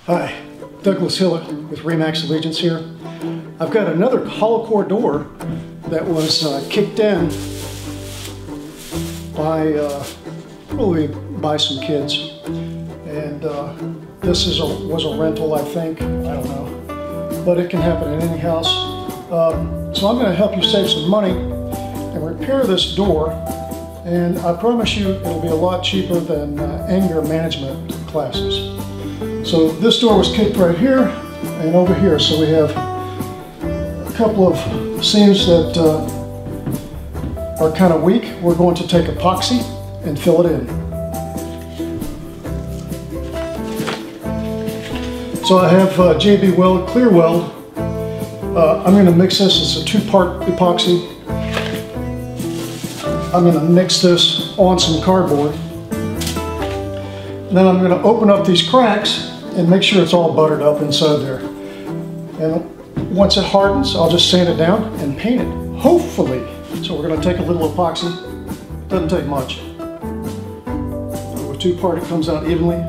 Hi, Douglas Hill with Remax Allegiance here. I've got another hollow core door that was kicked in by probably by some kids, and this was a rental, I think. I don't know, but it can happen in any house. So I'm going to help you save some money and repair this door, and I promise you it'll be a lot cheaper than anger management classes. So this door was kicked right here and over here, so we have a couple of seams that are kind of weak. We're going to take epoxy and fill it in. So I have JB Weld, clear weld. I'm going to mix this. It's a two-part epoxy. I'm going to mix this on some cardboard. And then I'm going to open up these cracks and make sure it's all buttered up inside there. And once it hardens, I'll just sand it down and paint it, hopefully. So we're going to take a little epoxy. Doesn't take much. With two-part, it comes out evenly.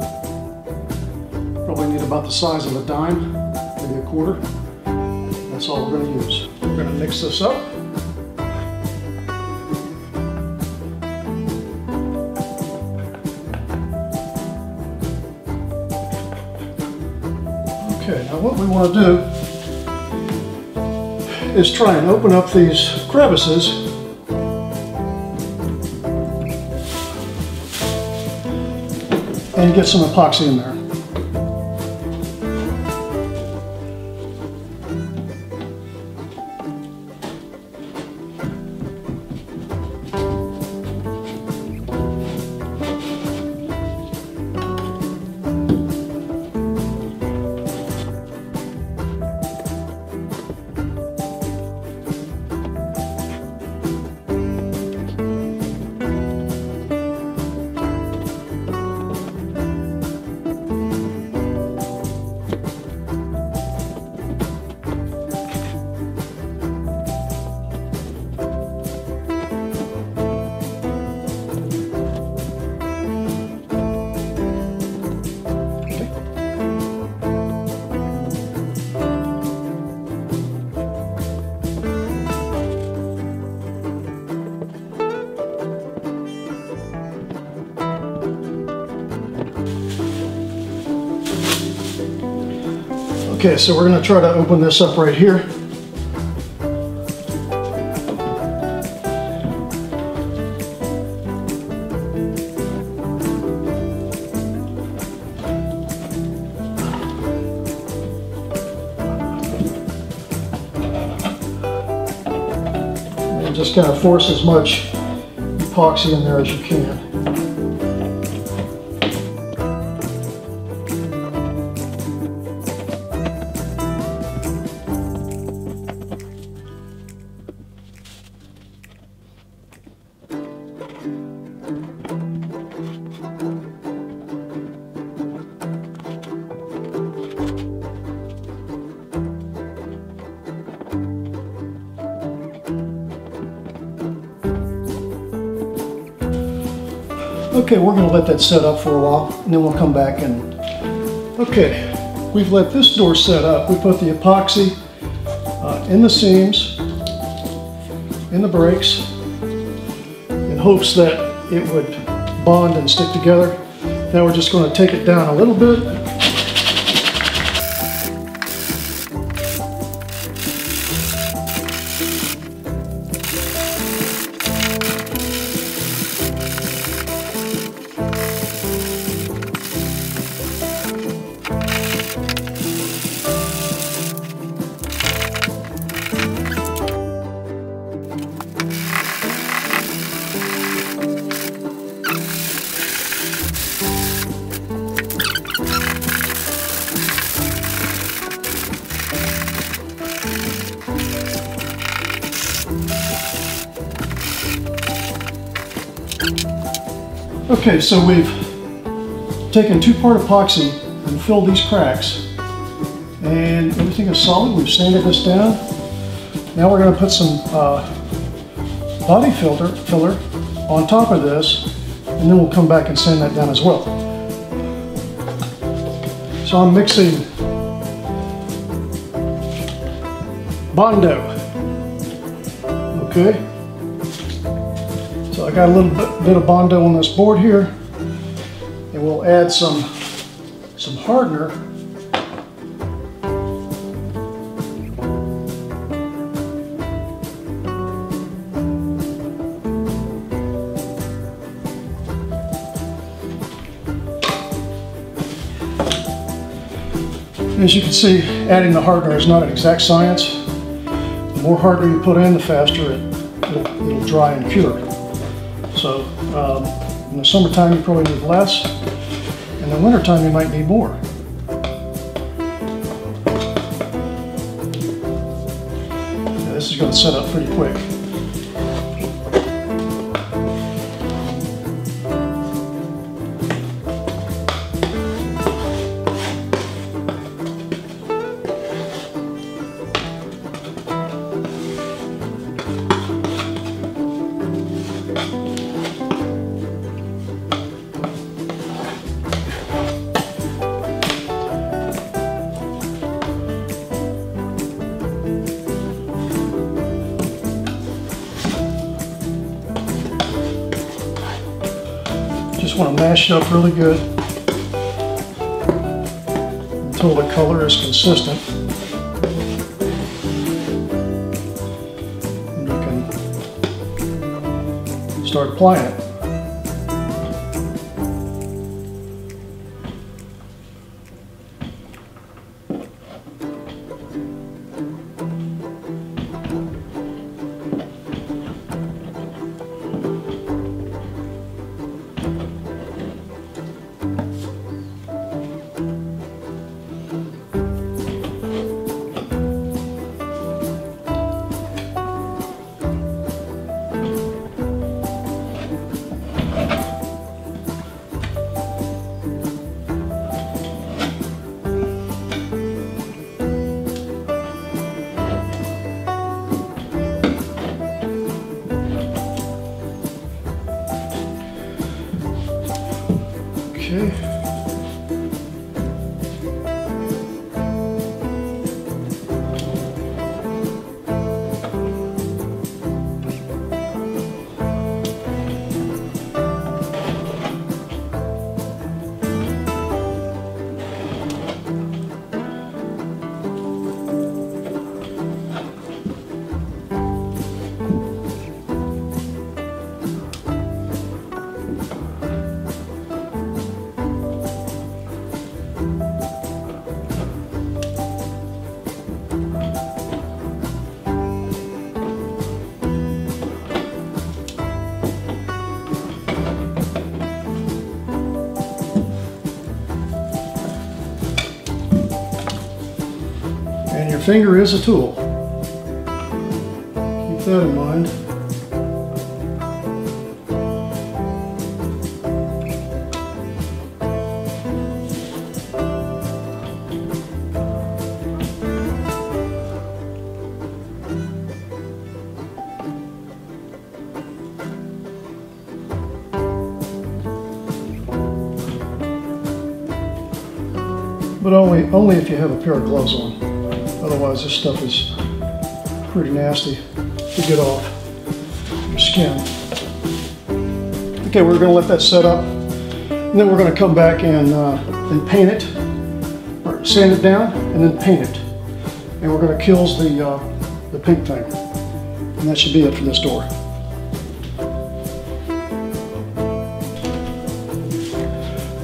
Probably need about the size of a dime, maybe a quarter. That's all we're going to use. We're going to mix this up. Okay, now what we want to do is try and open up these crevices and get some epoxy in there. Okay, so we're going to try to open this up right here. And just kind of force as much epoxy in there as you can. Okay, we're going to let that set up for a while, and then we'll come back and... Okay, we've let this door set up. We put the epoxy in the seams, in the breaks, in hopes that it would bond and stick together. Now we're just going to take it down a little bit. Okay, so we've taken two-part epoxy and filled these cracks, and everything is solid. We've sanded this down. Now we're going to put some body filler on top of this, and then we'll come back and sand that down as well. So So I'm mixing Bondo. Okay. So I got a little bit of Bondo on this board here, and we'll add some hardener. As you can see, adding the hardener is not an exact science. The more hardener you put in, the faster it'll dry and cure. So in the summertime, you probably need less. In the wintertime, you might need more. Now, this is going to set up pretty quick. Just want to mash it up really good until the color is consistent. And you can start applying it. Okay. And your finger is a tool. Keep that in mind. But only if you have a pair of gloves on. Otherwise, this stuff is pretty nasty to get off your skin. Okay, we're going to let that set up, and then we're going to come back and paint it, or sand it down, and then paint it. And we're going to kill the pink thing, and that should be it for this door.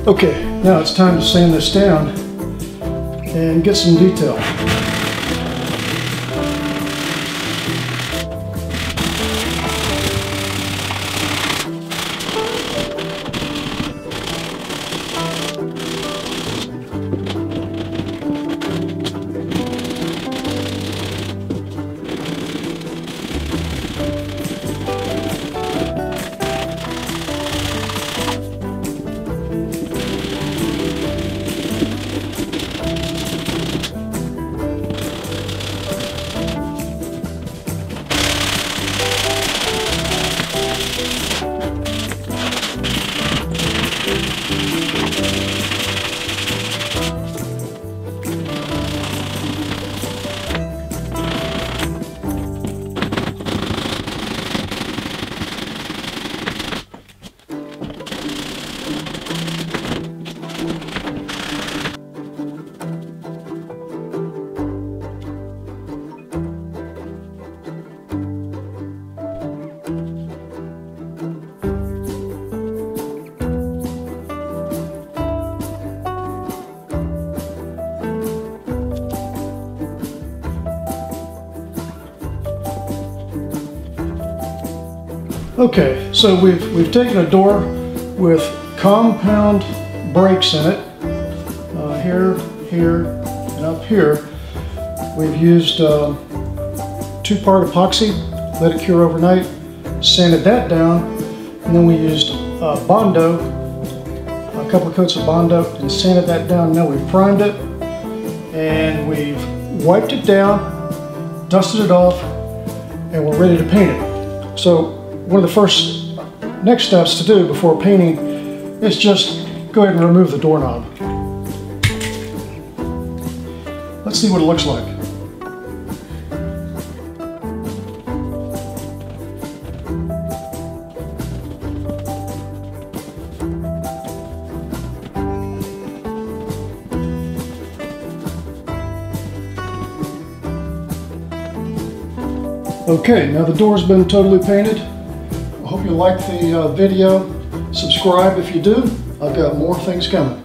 Okay, now it's time to sand this down and get some detail. Okay, so we've taken a door with compound breaks in it, here, here, and up here. We've used 2-part epoxy, let it cure overnight, sanded that down, and then we used Bondo, a couple of coats of Bondo, and sanded that down. Now we've primed it, and we've wiped it down, dusted it off, and we're ready to paint it. So one of the first next steps to do before painting is just go ahead and remove the doorknob. Let's see what it looks like. Okay, now the door's been totally painted. I hope you liked the video. Subscribe if you do. I've got more things coming.